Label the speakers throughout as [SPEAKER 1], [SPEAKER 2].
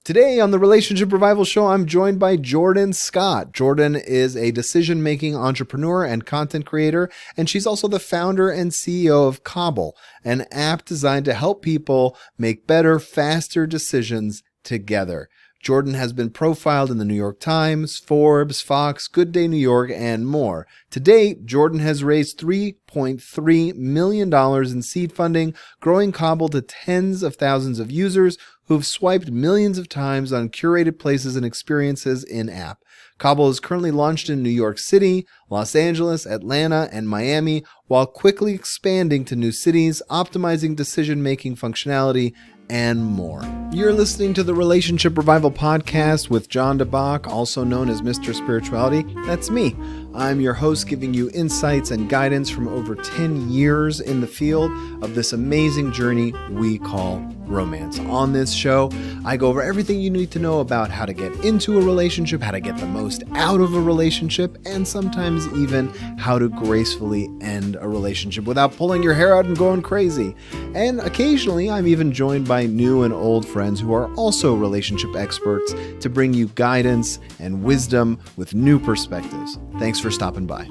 [SPEAKER 1] Today on the Relationship Revival Show, I'm joined by Jordan Scott. Jordan is a decision-making entrepreneur and content creator, and she's also the founder and CEO of Cobble, an app designed to help people make better, faster decisions together. Jordan has been profiled in the New York Times, Forbes, Fox, Good Day New York, and more. To date, Jordan has raised $3.3 million in seed funding, growing Cobble to tens of thousands of users who've swiped millions of times on curated places and experiences in-app. Cobble is currently launched in New York City, Los Angeles, Atlanta, and Miami, while quickly expanding to new cities, optimizing decision-making functionality, and more. You're listening to the Relationship Revival Podcast with John DeBach, also known as Mr. Spirituality. That's me. I'm your host, giving you insights and guidance from over 10 years in the field of this amazing journey we call romance. On this show, I go over everything you need to know about how to get into a relationship, how to get the most out of a relationship, and sometimes even how to gracefully end a relationship without pulling your hair out and going crazy. And occasionally, I'm even joined by new and old friends who are also relationship experts to bring you guidance and wisdom with new perspectives. Thanks for stopping by.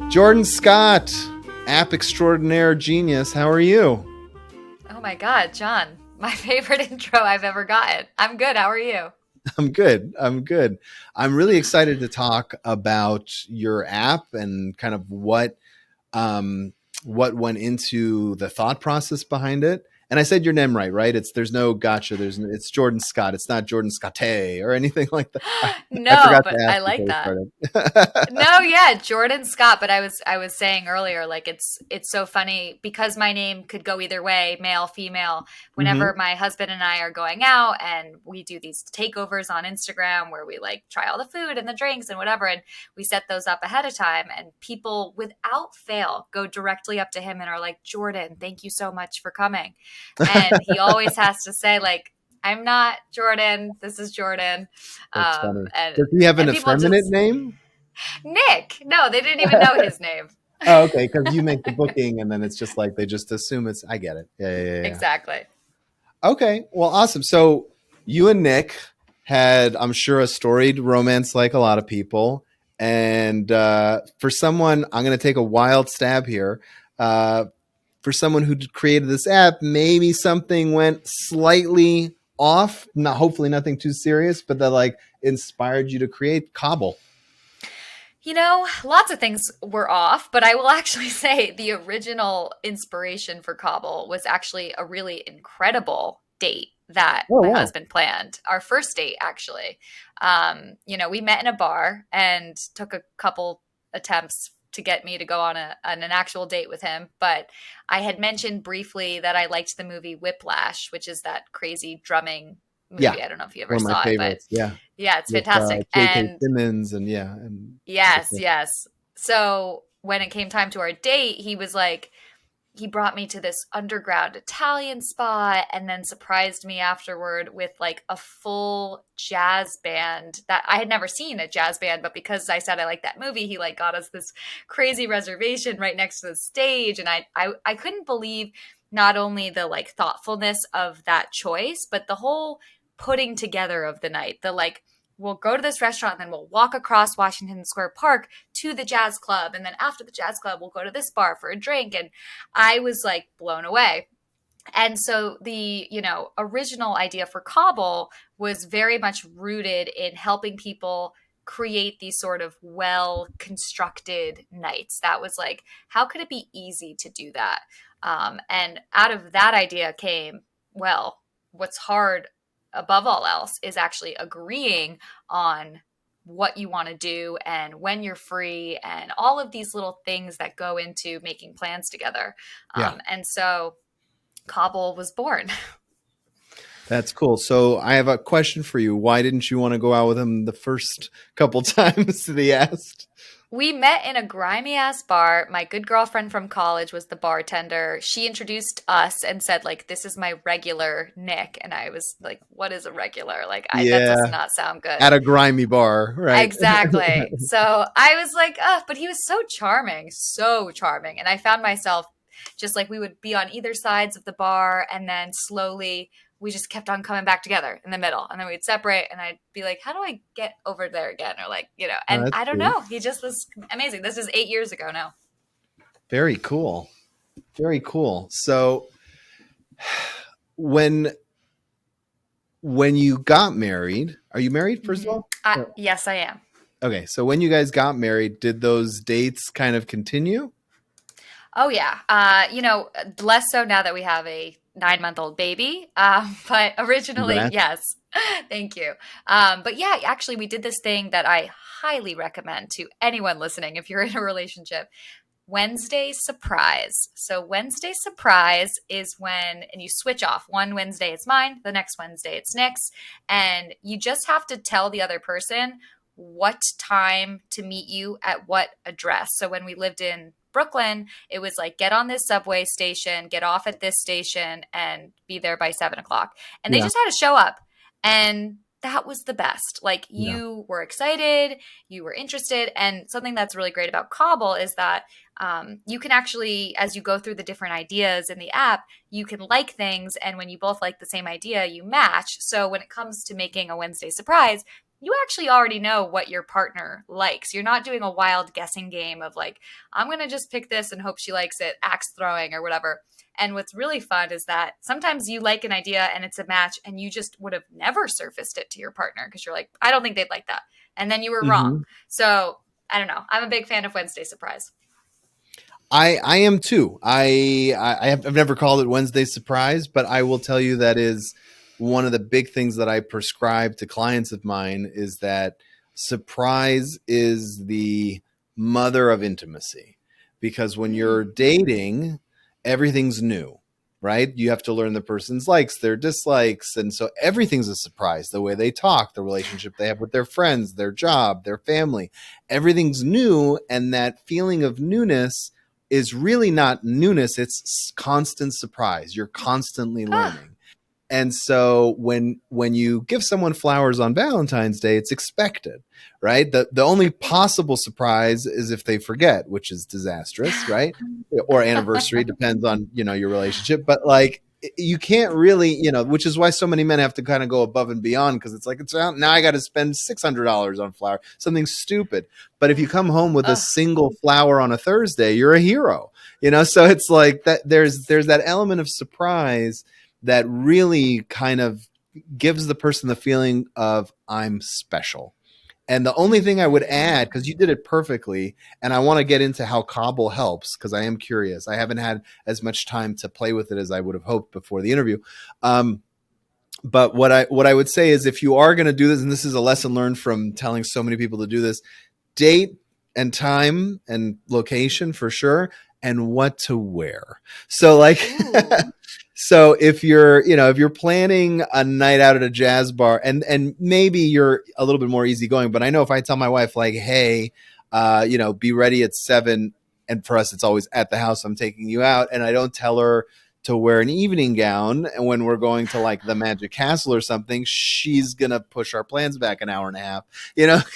[SPEAKER 1] Jordan Scott, app extraordinaire genius. How are you?
[SPEAKER 2] Oh my God, John, my favorite intro I've ever gotten. I'm good. How are you?
[SPEAKER 1] I'm good. I'm really excited to talk about your app and kind of what went into the thought process behind it. And I said your name right? There's no gotcha. It's Jordan Scott. It's not Jordan Scotte or anything like that. I
[SPEAKER 2] No,
[SPEAKER 1] forgot
[SPEAKER 2] but
[SPEAKER 1] to ask
[SPEAKER 2] I like
[SPEAKER 1] before we
[SPEAKER 2] that.
[SPEAKER 1] started.
[SPEAKER 2] No, yeah, Jordan Scott. But I was saying earlier, like it's so funny because my name could go either way, male, female. Whenever my husband and I are going out and we do these takeovers on Instagram where we like try all the food and the drinks and whatever, and we set those up ahead of time, and people without fail go directly up to him and are like, Jordan, thank you so much for coming. And he always has to say, like, I'm not Jordan. This is Jordan.
[SPEAKER 1] That's funny.
[SPEAKER 2] And
[SPEAKER 1] Does he have an
[SPEAKER 2] people
[SPEAKER 1] effeminate
[SPEAKER 2] just
[SPEAKER 1] name?
[SPEAKER 2] Nick. No, they didn't even know his name.
[SPEAKER 1] Oh, okay. Because you make the booking and then it's just like they just assume it's. I get it. Yeah.
[SPEAKER 2] Exactly.
[SPEAKER 1] Okay. Well, awesome. So you and Nick had, I'm sure, a storied romance like a lot of people. And for someone, I'm going to take a wild stab here. For someone who created this app, maybe something went slightly off. Not hopefully nothing too serious, but that like inspired you to create Cobble.
[SPEAKER 2] You know, lots of things were off, but I will actually say the original inspiration for Cobble was actually a really incredible date that my husband planned. Our first date, actually. We met in a bar and took a couple attempts to get me to go on an actual date with him. But I had mentioned briefly that I liked the movie Whiplash, which is that crazy drumming movie.
[SPEAKER 1] Yeah.
[SPEAKER 2] I don't know if you ever
[SPEAKER 1] One of my
[SPEAKER 2] saw
[SPEAKER 1] favorites.
[SPEAKER 2] it, but
[SPEAKER 1] yeah,
[SPEAKER 2] it's fantastic.
[SPEAKER 1] J.K. Simmons and
[SPEAKER 2] Yes. So when it came time to our date, he was like, he brought me to this underground Italian spot and then surprised me afterward with like a full jazz band that I had never seen a jazz band, but because I said I liked that movie, he like got us this crazy reservation right next to the stage. And I couldn't believe not only the like thoughtfulness of that choice, but the whole putting together of the night, the like, we'll go to this restaurant and then we'll walk across Washington Square Park to the jazz club. And then after the jazz club, we'll go to this bar for a drink. And I was like blown away. And so the, original idea for Cobble was very much rooted in helping people create these sort of well-constructed nights. That was like, how could it be easy to do that? And out of that idea came, well, what's hard above all else is actually agreeing on what you want to do and when you're free and all of these little things that go into making plans together. And so Cobble was born.
[SPEAKER 1] That's cool. So I have a question for you. Why didn't you want to go out with him the first couple times that he asked?
[SPEAKER 2] We met in a grimy ass bar. My good girlfriend from college was the bartender. She introduced us and said, like, this is my regular Nick. And I was like, what is a regular? Like, that does not sound good.
[SPEAKER 1] At a grimy bar, right?
[SPEAKER 2] Exactly. So I was like, but he was so charming. And I found myself just like we would be on either sides of the bar and then slowly we just kept on coming back together in the middle, and then we'd separate, and I'd be like, how do I get over there again? Or like,
[SPEAKER 1] Oh,
[SPEAKER 2] and
[SPEAKER 1] that's
[SPEAKER 2] I don't
[SPEAKER 1] sweet.
[SPEAKER 2] know. He just was amazing. This is 8 years ago now.
[SPEAKER 1] Very cool. Very cool. So when you got married, are you married first of all?
[SPEAKER 2] Yes, I am.
[SPEAKER 1] Okay, so when you guys got married, did those dates kind of continue?
[SPEAKER 2] Oh yeah. Less so now that we have a 9-month-old baby. But originally,
[SPEAKER 1] Congrats.
[SPEAKER 2] yes. Thank you. But yeah, actually, we did this thing that I highly recommend to anyone listening if you're in a relationship. Wednesday surprise. So Wednesday surprise is when, and you switch off. One Wednesday it's mine, the next Wednesday it's Nick's, and you just have to tell the other person what time to meet you at what address. So when we lived in Brooklyn, it was like get on this subway station, get off at this station, and be there by 7 o'clock. And they
[SPEAKER 1] Yeah.
[SPEAKER 2] just had to show up. And that was the best. Like
[SPEAKER 1] Yeah.
[SPEAKER 2] you were excited, you were interested. And something that's really great about Cobble is that you can actually, as you go through the different ideas in the app, you can like things. And when you both like the same idea, you match. So when it comes to making a Wednesday surprise, you actually already know what your partner likes. You're not doing a wild guessing game of like, I'm going to just pick this and hope she likes it, axe throwing or whatever. And what's really fun is that sometimes you like an idea and it's a match and you just would have never surfaced it to your partner because you're like, I don't think they'd like that. And then you were wrong.
[SPEAKER 1] Hmm.
[SPEAKER 2] So I don't know. I'm a big fan of Wednesday surprise.
[SPEAKER 1] I am too. I've never called it Wednesday surprise, but I will tell you that is one of the big things that I prescribe to clients of mine is that surprise is the mother of intimacy because when you're
[SPEAKER 2] Hmm.
[SPEAKER 1] dating, everything's new, right? You have to learn the person's likes, their dislikes, and so everything's a surprise. The way they talk, the relationship they have with their friends, their job, their family, everything's new, and that feeling of newness is really not newness, it's constant surprise. You're constantly
[SPEAKER 2] Ah,
[SPEAKER 1] learning. And so when you give someone flowers on Valentine's Day, it's expected, right? The only possible surprise is if they forget, which is disastrous, right? Or anniversary, depends on, your relationship. But like you can't really, which is why so many men have to kind of go above and beyond because it's like it's out now I got to spend $600 on flower, something stupid. But if you come home with a
[SPEAKER 2] ah,
[SPEAKER 1] single flower on a Thursday, you're a hero, so it's like that there's that element of surprise that really kind of gives the person the feeling of I'm special. And the only thing I would add,
[SPEAKER 2] mhm.
[SPEAKER 1] because you did it perfectly, and I want to get into how Cobble helps, because I am curious. I haven't had as much time to play with it as I would have hoped before the interview. Um, but what I would say is, if you are going to do this, and this is a lesson learned from telling so many people to do this, date and time and location for sure, and what to wear. So like
[SPEAKER 2] Ooh.
[SPEAKER 1] so if you're planning a night out at a jazz bar and maybe you're a little bit more easygoing, but I know if I tell my wife like, hey, be ready at 7, and for us it's always at the house, I'm taking you out, and I don't tell her to wear an evening gown and when we're going to like the Magic Castle or something, she's gonna push our plans back an hour and a half,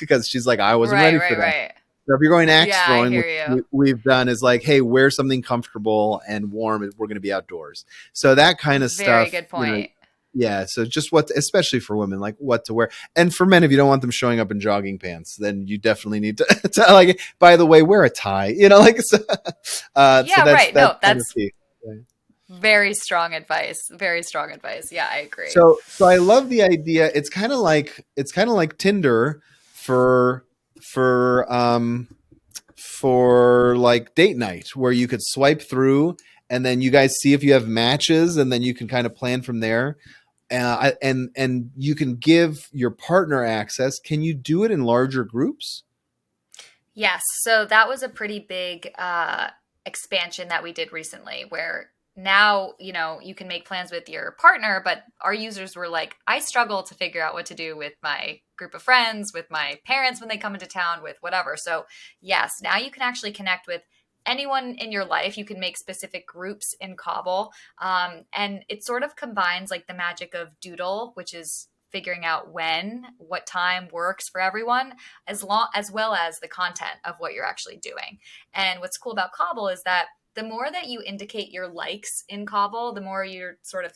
[SPEAKER 1] because she's like, I wasn't
[SPEAKER 2] Right,
[SPEAKER 1] ready for
[SPEAKER 2] right,
[SPEAKER 1] that.
[SPEAKER 2] right.
[SPEAKER 1] So if you're going axe
[SPEAKER 2] Yeah, I
[SPEAKER 1] throwing,
[SPEAKER 2] hear
[SPEAKER 1] what
[SPEAKER 2] you.
[SPEAKER 1] we've done is like, hey, wear something comfortable and warm. We're going to be outdoors. So that kind of
[SPEAKER 2] Very
[SPEAKER 1] stuff,
[SPEAKER 2] good point.
[SPEAKER 1] yeah. So just especially for women, like what to wear. And for men, if you don't want them showing up in jogging pants, then you definitely need to, to like, by the way, wear a tie, like, so
[SPEAKER 2] Yeah,
[SPEAKER 1] that's,
[SPEAKER 2] right.
[SPEAKER 1] that's
[SPEAKER 2] No,
[SPEAKER 1] kind of
[SPEAKER 2] that's
[SPEAKER 1] key.
[SPEAKER 2] very strong advice. Very strong advice. Yeah, I agree.
[SPEAKER 1] So I love the idea. It's kind of like Tinder for for um for like date night where you could swipe through and then you guys see if you have matches and then you can kind of plan from there. And you can give your partner access. Can you do it in larger groups?
[SPEAKER 2] Yes. So that was a pretty big expansion that we did recently where now, you can make plans with your partner, but our users were like, I struggle to figure out what to do with my group of friends, with my parents when they come into town, with whatever. So, yes, now you can actually connect with anyone in your life. You can make specific groups in Cobble. And it sort of combines like the magic of Doodle, which is figuring out what time works for everyone as well as the content of what you're actually doing. And what's cool about Cobble is that the more that you indicate your likes in Cobble, the more you're sort of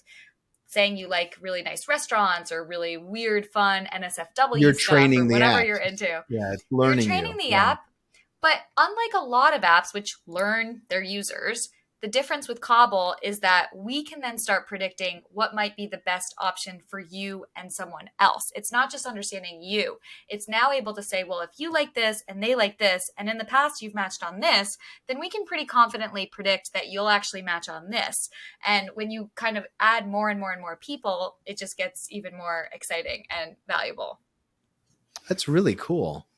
[SPEAKER 2] saying you like really nice restaurants or really weird, fun NSFW
[SPEAKER 1] You're
[SPEAKER 2] stuff or
[SPEAKER 1] training the
[SPEAKER 2] whatever
[SPEAKER 1] app.
[SPEAKER 2] you're into.
[SPEAKER 1] Yeah, it's
[SPEAKER 2] You're
[SPEAKER 1] learning
[SPEAKER 2] training
[SPEAKER 1] you.
[SPEAKER 2] the
[SPEAKER 1] Yeah.
[SPEAKER 2] app, but unlike a lot of apps which learn their users, the difference with Cobble is that we can then start predicting what might be the best option for you and someone else. It's not just understanding you. It's now able to say, well, if you like this and they like this, and in the past you've matched on this, then we can pretty confidently predict that you'll actually match on this. And when you kind of add more and more and more people, it just gets even more exciting and valuable.
[SPEAKER 1] That's really cool.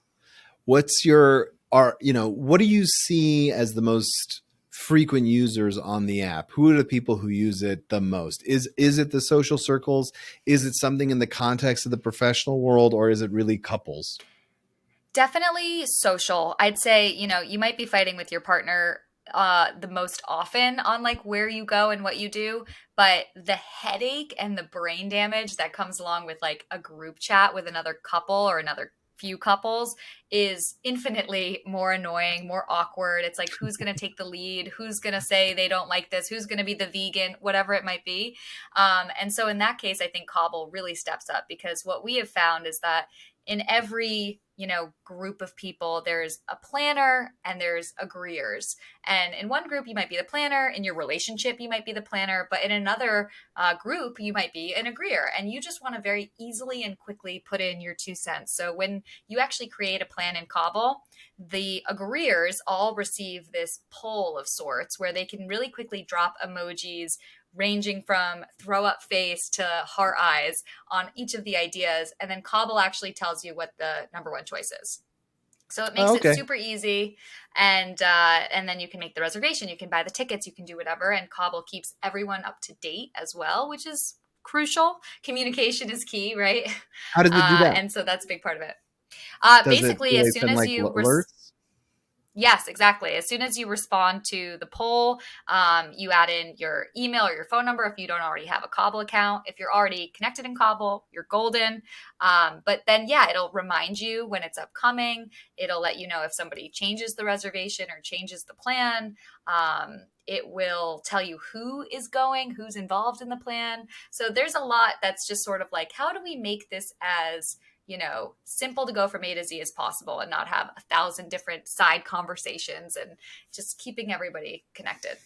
[SPEAKER 1] What's your are you know what do you see as the most frequent users on the app? Who are the people who use it the most? Is it the social circles? Is it something in the context of the professional world, or is it really couples?
[SPEAKER 2] Definitely social. I'd say, you might be fighting with your partner the most often on like where you go and what you do, but the headache and the brain damage that comes along with like a group chat with another couple or another few couples is infinitely more annoying, more awkward. It's like who's going to take the lead, who's going to say they don't like this, who's going to be the vegan, whatever it might be. And so in that case, I think Cobble really steps up because what we have found is that in every group of people there's a planner and there's agreeers, and in one group you might be the planner, in your relationship you might be the planner, but in another group you might be an agreeer, and you just want to very easily and quickly put in your 2 cents. So when you actually create a plan in Cobble, the agreeers all receive this poll of sorts where they can really quickly drop emojis ranging from throw up face to heart eyes on each of the ideas. And then Cobble actually tells you what the number one choice is. So it makes
[SPEAKER 1] Oh,
[SPEAKER 2] it
[SPEAKER 1] okay.
[SPEAKER 2] super easy, and then you can make the reservation, you can buy the tickets, you can do whatever, and Cobble keeps everyone up to date as well, which is crucial. Communication is key, right?
[SPEAKER 1] How does it do that?
[SPEAKER 2] And so that's a big part of it.
[SPEAKER 1] Does it
[SPEAKER 2] Basically,
[SPEAKER 1] do
[SPEAKER 2] as
[SPEAKER 1] they
[SPEAKER 2] soon
[SPEAKER 1] send
[SPEAKER 2] as
[SPEAKER 1] like
[SPEAKER 2] you
[SPEAKER 1] alerts?
[SPEAKER 2] Yes, exactly. As soon as you respond to the poll, you add in your email or your phone number if you don't already have a Cobble account. If you're already connected in Cobble, you're golden. But then, yeah, it'll remind you when it's upcoming. It'll let you know if somebody changes the reservation or changes the plan. It will tell you who is going, who's involved in the plan. So there's a lot that's just sort of like, how do we make this as simple to go from A to Z as possible and not have 1,000 different side conversations, and just keeping everybody connected.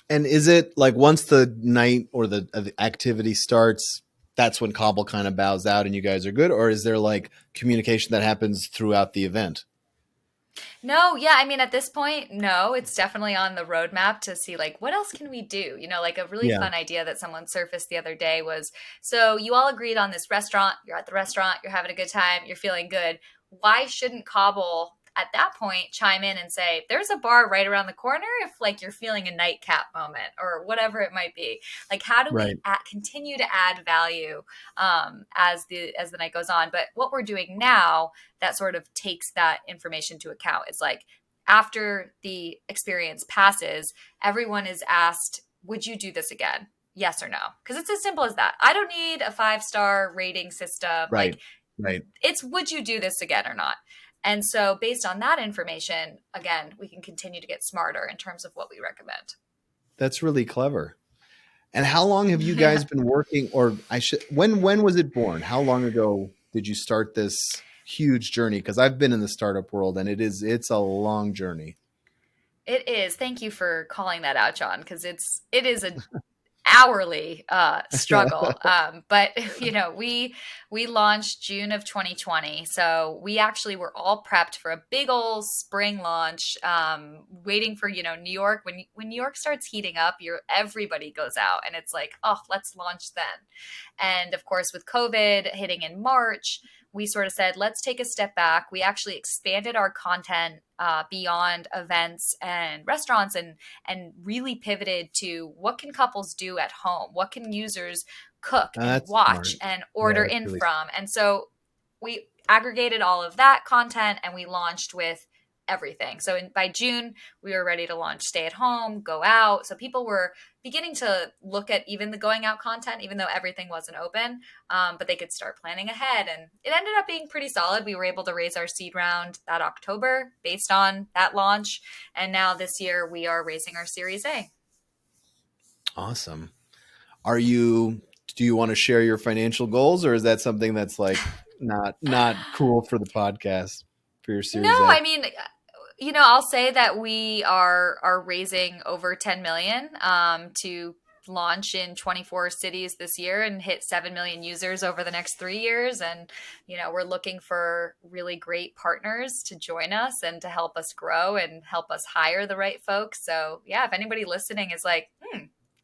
[SPEAKER 1] And is it like once the night or the activity starts, that's when Cobble kind of bows out and you guys are good? Or is there like communication that happens throughout the event?
[SPEAKER 2] No, yeah, I mean, at this point, no, it's definitely on the roadmap to see like what else can we do? Like a really
[SPEAKER 1] Yeah.
[SPEAKER 2] fun idea that someone surfaced the other day was, so you all agreed on this restaurant, you're at the restaurant, you're having a good time, you're feeling good. Why shouldn't Cobble at that point chime in and say, there's a bar right around the corner if like you're feeling a nightcap moment or whatever it might be? Like, how do we
[SPEAKER 1] Right.
[SPEAKER 2] continue to add value as the night goes on? But what we're doing now that sort of takes that information to account is like after the experience passes, everyone is asked, would you do this again? Yes or no? Because it's as simple as that. I don't need a 5-star rating system.
[SPEAKER 1] Right.
[SPEAKER 2] Like,
[SPEAKER 1] Right.
[SPEAKER 2] it's would you do this again or not? And so, based on that information, again, we can continue to get smarter in terms of what we recommend.
[SPEAKER 1] That's really clever. And how long have you
[SPEAKER 2] Yeah.
[SPEAKER 1] guys been working, or I should when was it born? How long ago did you start this huge journey? Because I've been in the startup world and it's a long journey.
[SPEAKER 2] It is. Thank you for calling that out, John, because it is a hourly struggle. But we launched June of 2020, so we actually were all prepped for a big old spring launch, waiting for New York. When New York starts heating up, everybody goes out, and it's like, oh, let's launch then. And of course, with COVID hitting in March, we sort of said, let's take a step back. We actually expanded our content beyond events and restaurants, and really pivoted to what can couples do at home? What can users cook and
[SPEAKER 1] That's
[SPEAKER 2] watch
[SPEAKER 1] smart.
[SPEAKER 2] and
[SPEAKER 1] Yeah,
[SPEAKER 2] order
[SPEAKER 1] that's
[SPEAKER 2] in
[SPEAKER 1] really
[SPEAKER 2] from? And so we aggregated all of that content and we launched with everything. So by June, we were ready to launch stay at home, go out. So people were beginning to look at even the going out content, even though everything wasn't open, but they could start planning ahead. And it ended up being pretty solid. We were able to raise our seed round that October based on that launch. And now this year, we are raising our Series A.
[SPEAKER 1] awesome. Are you Do you want to share your financial goals, or is that something that's like not cool for the podcast for your
[SPEAKER 2] No,
[SPEAKER 1] Series A?
[SPEAKER 2] I mean, I'll say that we are raising over 10 million to launch in 24 cities this year and hit 7 million users over the next 3 years. And, we're looking for really great partners to join us and to help us grow and help us hire the right folks. So yeah, if anybody listening is like,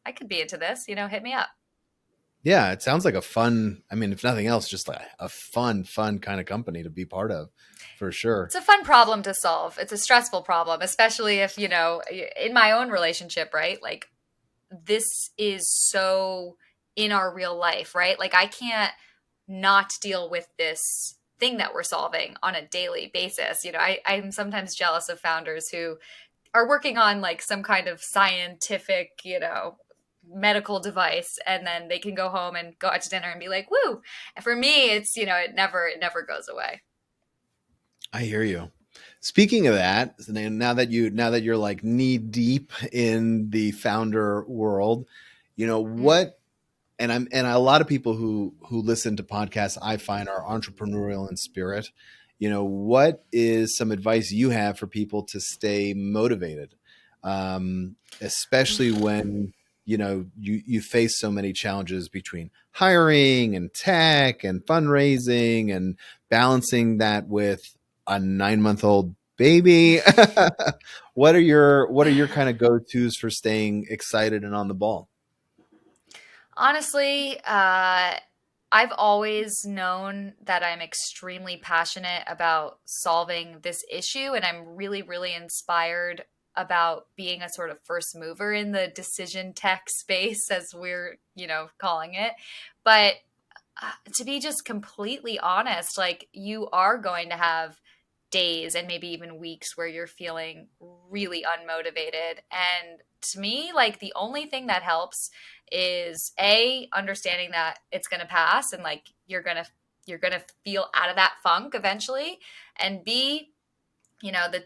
[SPEAKER 2] I could be into this, hit me up.
[SPEAKER 1] Yeah, it sounds like a fun, I mean, if nothing else, just like a fun kind of company to be part of, for sure.
[SPEAKER 2] It's a fun problem to solve. It's a stressful problem, especially if, in my own relationship, right? Like, this is so in our real life, right? Like, I can't not deal with this thing that we're solving on a daily basis. I'm sometimes jealous of founders who are working on like some kind of scientific, medical device, and then they can go home and go out to dinner and be like, woo. And for me, it's, it never goes away.
[SPEAKER 1] I hear you. Speaking of that, now that you're like knee deep in the founder world, what, and a lot of people who listen to podcasts I find are entrepreneurial in spirit. What is some advice you have for people to stay motivated, especially when you face so many challenges between hiring and tech and fundraising and balancing that with a 9-month-old baby? What are your kind of go-tos for staying excited and on the ball?
[SPEAKER 2] Honestly, I've always known that I'm extremely passionate about solving this issue, and I'm really, really inspired about being a sort of first mover in the decision tech space, as we're, calling it. But to be just completely honest, like, you are going to have days and maybe even weeks where you're feeling really unmotivated. And to me, like, the only thing that helps is understanding that it's going to pass, and like you're going to feel out of that funk eventually. And B, the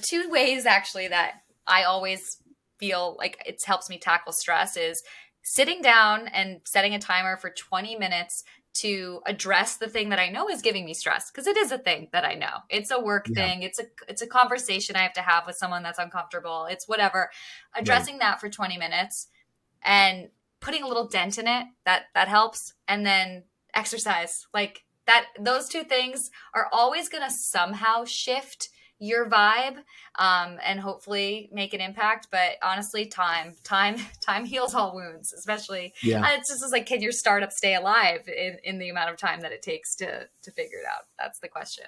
[SPEAKER 2] two ways actually that I always feel like it helps me tackle stress is sitting down and setting a timer for 20 minutes to address the thing that I know is giving me stress, because it is a thing that I know. It's a work
[SPEAKER 1] Yeah.
[SPEAKER 2] thing. It's a conversation I have to have with someone that's uncomfortable. It's whatever. Addressing that for 20 minutes and putting a little dent in it, that helps. And then exercise. Like that, those two things are always going to somehow shift your vibe, and hopefully make an impact. But honestly, time heals all wounds, especially.
[SPEAKER 1] Yeah.
[SPEAKER 2] It's just like, can your startup stay alive in the amount of time that it takes to figure it out? That's the question.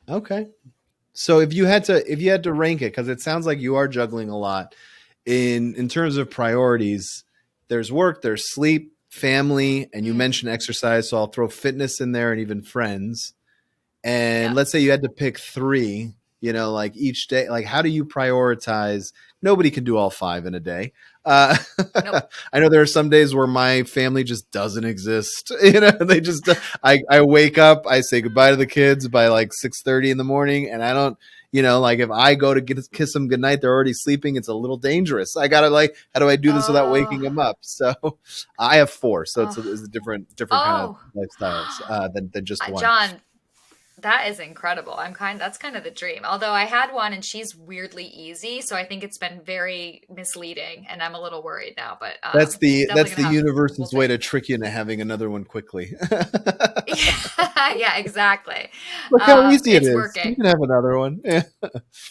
[SPEAKER 1] Okay. So if you had to rank it, because it sounds like you are juggling a lot in terms of priorities, there's work, there's sleep, family, and you mentioned exercise. So I'll throw fitness in there and even friends. And let's say you had to pick 3, like each day, like how do you prioritize? Nobody can do all 5 in a day.
[SPEAKER 2] Nope.
[SPEAKER 1] I know there are some days where my family just doesn't exist. They just, I wake up, I say goodbye to the kids by like 6:30 in the morning. And I don't, like if I go to kiss them goodnight, they're already sleeping. It's a little dangerous. I gotta like, how do I do this without waking them up? So I have 4. So it's a different kind of lifestyles than just one.
[SPEAKER 2] John, that is incredible. That's kind of the dream. Although I had one and she's weirdly easy, so I think it's been very misleading, and I'm a little worried now. But
[SPEAKER 1] that's the universe's way to trick you into having another one quickly.
[SPEAKER 2] Yeah, exactly.
[SPEAKER 1] Look how easy it is.
[SPEAKER 2] Working.
[SPEAKER 1] You can have another one. Yeah.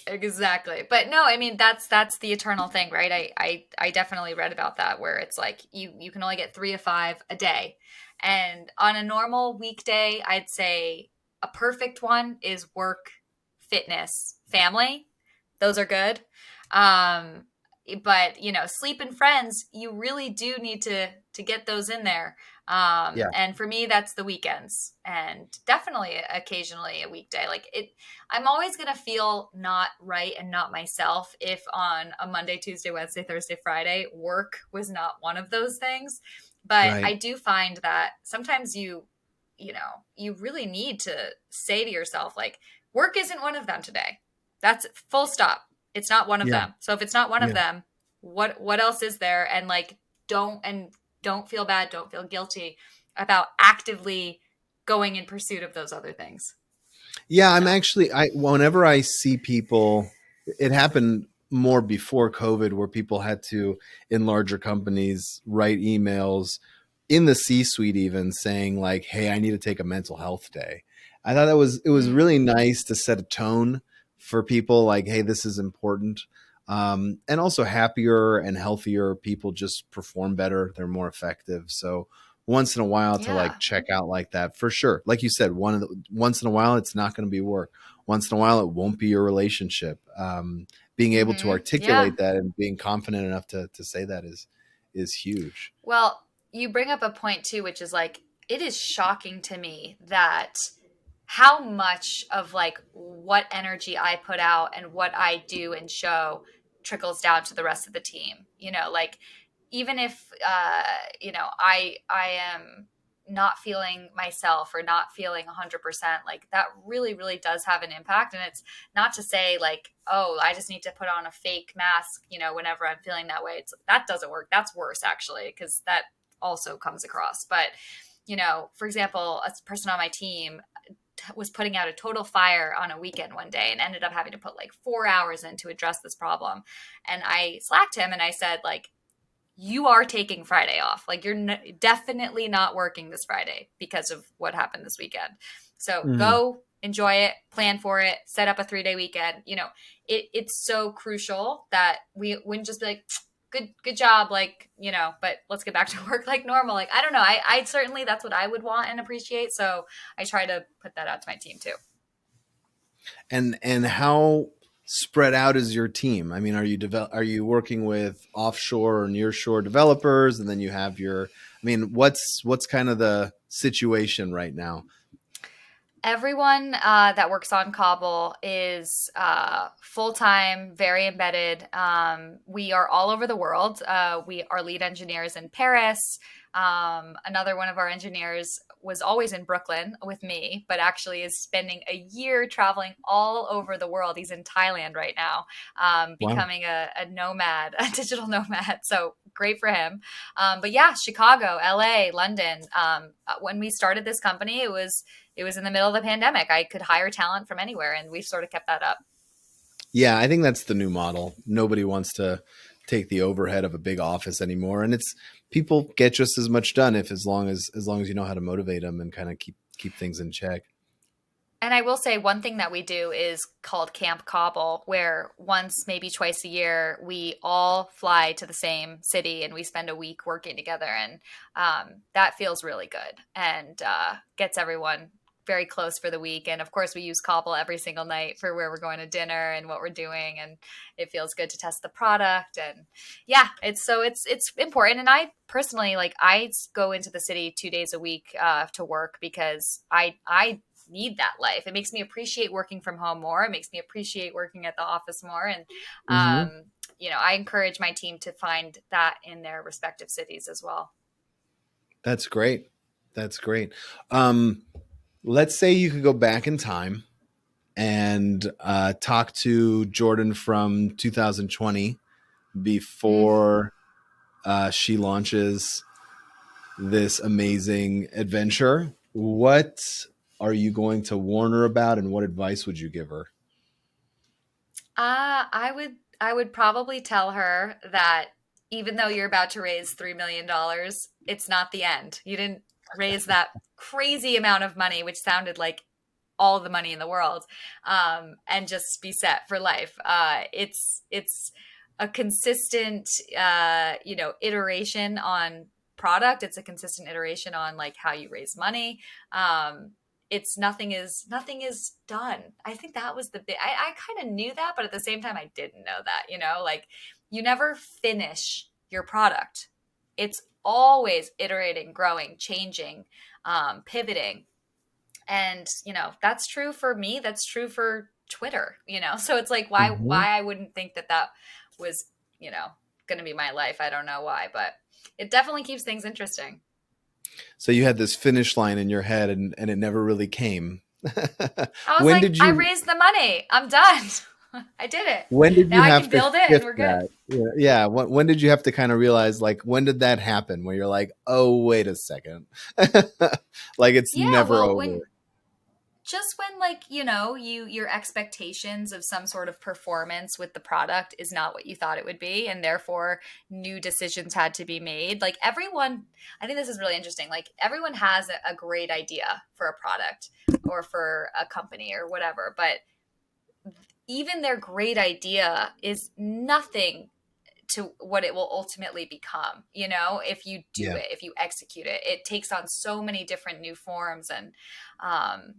[SPEAKER 2] Exactly. But no, I mean, that's the eternal thing, right? I definitely read about that, where it's like you can only get 3 of 5 a day. And on a normal weekday, I'd say a perfect one is work, fitness, family. Those are good. But sleep and friends, you really do need to get those in there. And for me, that's the weekends, and definitely occasionally a weekday. Like I'm always going to feel not right and not myself if on a Monday, Tuesday, Wednesday, Thursday, Friday, work was not one of those things. But I do find that sometimes you really need to say to yourself, like, work isn't one of them today. That's full stop. It's not one of them. So if it's not one of them, what else is there? And like, don't don't feel bad, don't feel guilty about actively going in pursuit of those other things.
[SPEAKER 1] Yeah,
[SPEAKER 2] So,
[SPEAKER 1] whenever I see people, it happened more before COVID where people had to, in larger companies, write emails in the C-suite even saying like, "Hey, I need to take a mental health day." I thought it was
[SPEAKER 2] mm,
[SPEAKER 1] really nice to set a tone for people like, "Hey, this is important." And also happier and healthier people just perform better. They're more effective. So once in a while to
[SPEAKER 2] yeah.
[SPEAKER 1] like check out like that for sure. Like you said, once in a while it's not going to be work. Once in a while it won't be your relationship. Being able to
[SPEAKER 2] Yeah.
[SPEAKER 1] articulate that and being confident enough to say that is huge.
[SPEAKER 2] Well, you bring up a point too, which is like, it is shocking to me that how much of like what energy I put out and what I do and show trickles down to the rest of the team. Like even if I am not feeling myself or not feeling 100%, like that really really does have an impact. And it's not to say like, oh, I just need to put on a fake mask, whenever I'm feeling that way. That doesn't work. That's worse actually, because that also comes across. But for example, a person on my team was putting out a total fire on a weekend one day and ended up having to put like 4 hours in to address this problem. And I slacked him and I said, like, you are taking Friday off. Like, you're definitely not working this Friday because of what happened this weekend. So
[SPEAKER 1] Mhm.
[SPEAKER 2] go enjoy it, plan for it, set up a 3-day weekend. It's so crucial that we wouldn't just be like, good job, like, but let's get back to work like normal. Like, I don't know. I certainly, that's what I would want and appreciate. So I try to put that out to my team too.
[SPEAKER 1] And how spread out is your team? I mean, are you working with offshore or nearshore developers, and then you have your? I mean, what's kind of the situation right now?
[SPEAKER 2] Everyone that works on Cobble is full time, very embedded. We are all over the world. Our lead engineers in Paris. Another one of our engineers was always in Brooklyn with me, but actually is spending a year traveling all over the world. He's in Thailand right now,
[SPEAKER 1] Wow.
[SPEAKER 2] becoming a nomad, a digital nomad. So great for him. But yeah, Chicago, LA, London. When we started this company, it was in the middle of the pandemic. I could hire talent from anywhere, and we've sort of kept that up.
[SPEAKER 1] Yeah, I think that's the new model. Nobody wants to take the overhead of a big office anymore, and it's people get just as much done if as long as you know how to motivate them and kind of keep things in check.
[SPEAKER 2] And I will say one thing that we do is called Camp Cobble, where once, maybe twice a year, we all fly to the same city and we spend a week working together. And that feels really good and gets everyone very close for the week. And of course, we use Cobble every single night for where we're going to dinner and what we're doing. And it feels good to test the product. And yeah, it's important. And I personally, like, I go into the city 2 days a week to work because I need that life. It makes me appreciate working from home more. It makes me appreciate working at the office more. And,
[SPEAKER 1] Hmm.
[SPEAKER 2] I encourage my team to find that in their respective cities as well.
[SPEAKER 1] That's great. That's great. Um, let's say you could go back in time and talk to Jordan from 2020
[SPEAKER 2] Mm.
[SPEAKER 1] before she launches this amazing adventure. What are you going to warn her about, and what advice would you give her?
[SPEAKER 2] I would probably tell her that even though you're about to raise $3 million, it's not the end. You didn't raise that crazy amount of money, which sounded like all the money in the world, and just be set for life. It's a consistent, iteration on product. It's a consistent iteration on like how you raise money. It's nothing is done. I think that was the big. I kind of knew that, but at the same time, I didn't know that. Like you never finish your product. It's always iterating, growing, changing, pivoting. And that's true for me, that's true for Twitter. So it's like, why
[SPEAKER 1] Mhm.
[SPEAKER 2] I wouldn't think that was you know going to be my life. I don't know why, but it definitely keeps things interesting.
[SPEAKER 1] So you had this finish line in your head, and it never really came.
[SPEAKER 2] I was
[SPEAKER 1] when
[SPEAKER 2] like,
[SPEAKER 1] did
[SPEAKER 2] I
[SPEAKER 1] you
[SPEAKER 2] raised the money, I'm done. I did it.
[SPEAKER 1] When did
[SPEAKER 2] Now
[SPEAKER 1] you
[SPEAKER 2] I
[SPEAKER 1] have
[SPEAKER 2] can
[SPEAKER 1] to
[SPEAKER 2] build it and
[SPEAKER 1] shift
[SPEAKER 2] we're good.
[SPEAKER 1] that? Yeah. When did you have to kind of realize, like, when did that happen? Where you're like, oh, wait a second, like it's
[SPEAKER 2] Yeah,
[SPEAKER 1] never
[SPEAKER 2] well,
[SPEAKER 1] over.
[SPEAKER 2] when just when like, your expectations of some sort of performance with the product is not what you thought it would be, and therefore new decisions had to be made. Like everyone, I think this is really interesting. Like everyone has a great idea for a product or for a company or whatever, but even their great idea is nothing to what it will ultimately become. If you do
[SPEAKER 1] Yeah.
[SPEAKER 2] it, if you execute it, it takes on so many different new forms. And um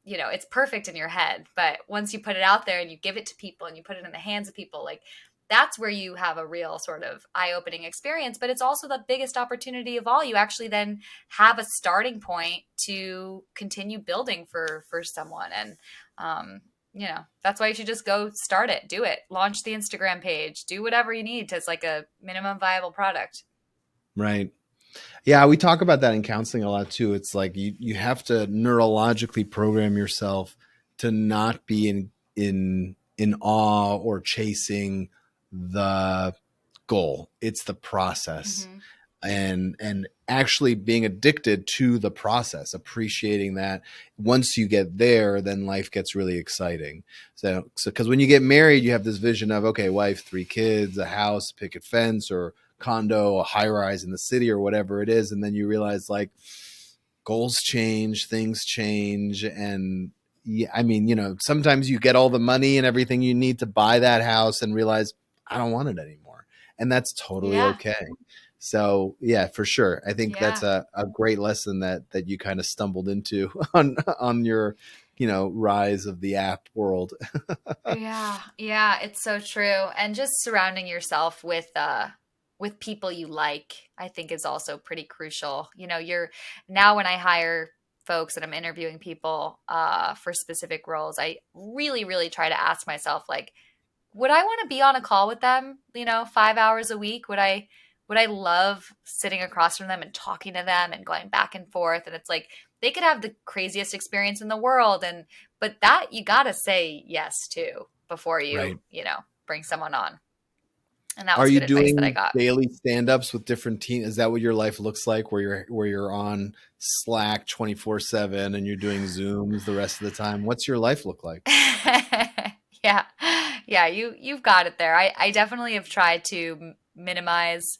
[SPEAKER 2] it's perfect in your head, but once you put it out there and you give it to people and you put it in the hands of people, like that's where you have a real sort of eye-opening experience. But it's also the biggest opportunity of all. You actually then have a starting point to continue building for someone. And that's why you should just go start it, do it, launch the Instagram page, do whatever you need to, it's like a minimum viable product.
[SPEAKER 1] Right. Yeah, we talk about that in counseling a lot too. It's like you have to neurologically program yourself to not be in awe or chasing the goal. It's the process.
[SPEAKER 2] Hmm.
[SPEAKER 1] And actually being addicted to the process, appreciating that once you get there, then life gets really exciting. So because when you get married, you have this vision of, okay, wife, 3 kids, a house, picket fence, or condo, a high rise in the city, or whatever it is. And then you realize, like, goals change, things change. And yeah, I mean, sometimes you get all the money and everything you need to buy that house and realize, I don't want it anymore. And that's totally
[SPEAKER 2] Yeah.
[SPEAKER 1] okay. So yeah, for sure. I think that's
[SPEAKER 2] Yeah.
[SPEAKER 1] a great lesson that you kind of stumbled into on your, rise of the app world.
[SPEAKER 2] Yeah, yeah, it's so true. And just surrounding yourself with people you like, I think is also pretty crucial. You're now when I hire folks and I'm interviewing people for specific roles, I really, really try to ask myself, like, would I want to be on a call with them, 5 hours a week? Would I love sitting across from them and talking to them and going back and forth? And it's like they could have the craziest experience in the world, but that you got to say yes to before you,
[SPEAKER 1] Right.
[SPEAKER 2] bring someone on. And that
[SPEAKER 1] Are
[SPEAKER 2] was
[SPEAKER 1] you
[SPEAKER 2] good advice that I
[SPEAKER 1] doing
[SPEAKER 2] got.
[SPEAKER 1] daily stand-ups with different teams? Is that what your life looks like, where you're on Slack 24/7 and you're doing Zooms the rest of the time? What's your life look like?
[SPEAKER 2] Yeah. Yeah, you've got it there. I definitely have tried to minimize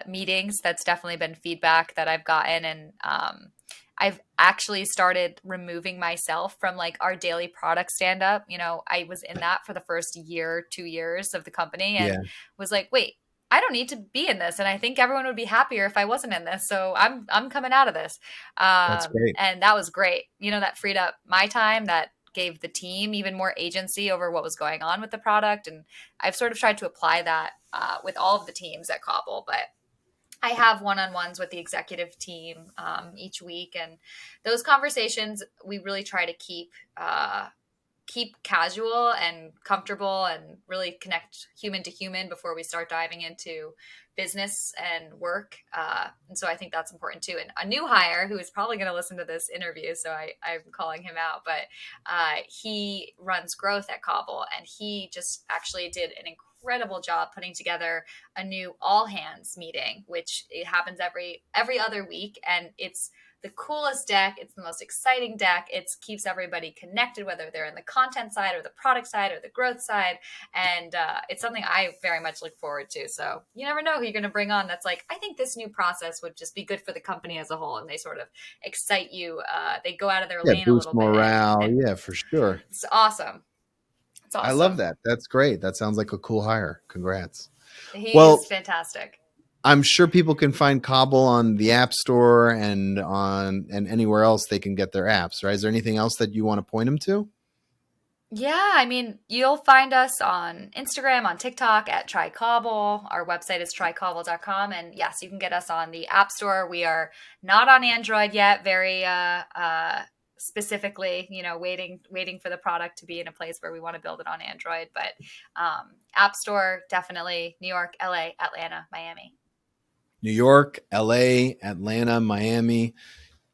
[SPEAKER 2] meetings. That's definitely been feedback that I've gotten. And I've actually started removing myself from like our daily product stand up. I was in that for the first year, 2 years of the company, and
[SPEAKER 1] Yeah,
[SPEAKER 2] was like, wait, I don't need to be in this. And I think everyone would be happier if I wasn't in this. So I'm coming out of this.
[SPEAKER 1] that's great.
[SPEAKER 2] And that was great. That freed up my time, that gave the team even more agency over what was going on with the product. And I've sort of tried to apply that with all of the teams at Cobble. But I have one-on-ones with the executive team each week, and those conversations we really try to keep casual and comfortable and really connect human to human before we start diving into business and work. And so I think that's important too. And a new hire who is probably going to listen to this interview, so I'm calling him out, but he runs growth at Cobble, and he just actually did an incredible job putting together a new all hands meeting, which it happens every other week, and it's the coolest deck. It's the most exciting deck. It keeps everybody connected, whether they're in the content side or the product side or the growth side. And it's something I very much look forward to. So you never know who you're going to bring on that's like, I think this new process would just be good for the company as a whole. And they sort of excite you. They go out of their
[SPEAKER 1] Yeah,
[SPEAKER 2] lane a
[SPEAKER 1] boost
[SPEAKER 2] little bit. And,
[SPEAKER 1] morale.
[SPEAKER 2] and
[SPEAKER 1] Yeah, for sure.
[SPEAKER 2] it's awesome. It's
[SPEAKER 1] I love
[SPEAKER 2] awesome.
[SPEAKER 1] that. That's great. That sounds like a cool hire. Congrats.
[SPEAKER 2] He
[SPEAKER 1] Well,
[SPEAKER 2] is fantastic.
[SPEAKER 1] I'm sure people can find Cobble on the App Store and anywhere else they can get their apps, right? Is there anything else that you want to point them to?
[SPEAKER 2] Yeah, I mean, you'll find us on Instagram, on TikTok at TryCobble. Our website is trycobble.com. And yes, you can get us on the App Store. We are not on Android yet, very specifically, waiting for the product to be in a place where we want to build it on Android. But App Store, definitely New York, LA, Atlanta, Miami.
[SPEAKER 1] New York, LA, Atlanta, Miami.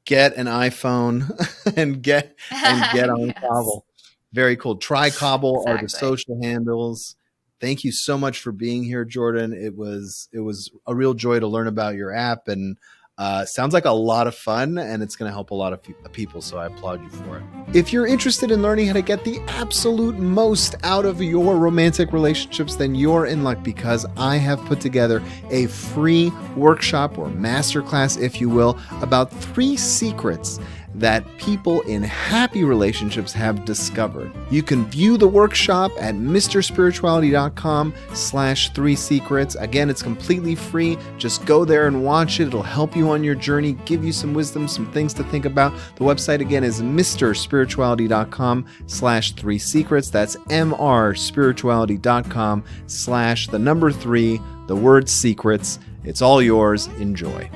[SPEAKER 1] Get an iPhone and get on
[SPEAKER 2] Yes.
[SPEAKER 1] Cobble. Very cool. Try Cobble are the
[SPEAKER 2] Exactly.
[SPEAKER 1] social handles. Thank you so much for being here, Jordan. It was a real joy to learn about your app, and sounds like a lot of fun, and it's going to help a lot of people, so I applaud you for it. If you're interested in learning how to get the absolute most out of your romantic relationships, then you're in luck, because I have put together a free workshop or masterclass, if you will, about 3 secrets that people in happy relationships have discovered. You can view the workshop at mrspirituality.com/3 secrets. Again, it's completely free. Just go there and watch it. It'll help you on your journey, give you some wisdom, some things to think about. The website again is mrspirituality.com/3 secrets. That's mrspirituality.com/3, the word secrets. It's all yours. Enjoy.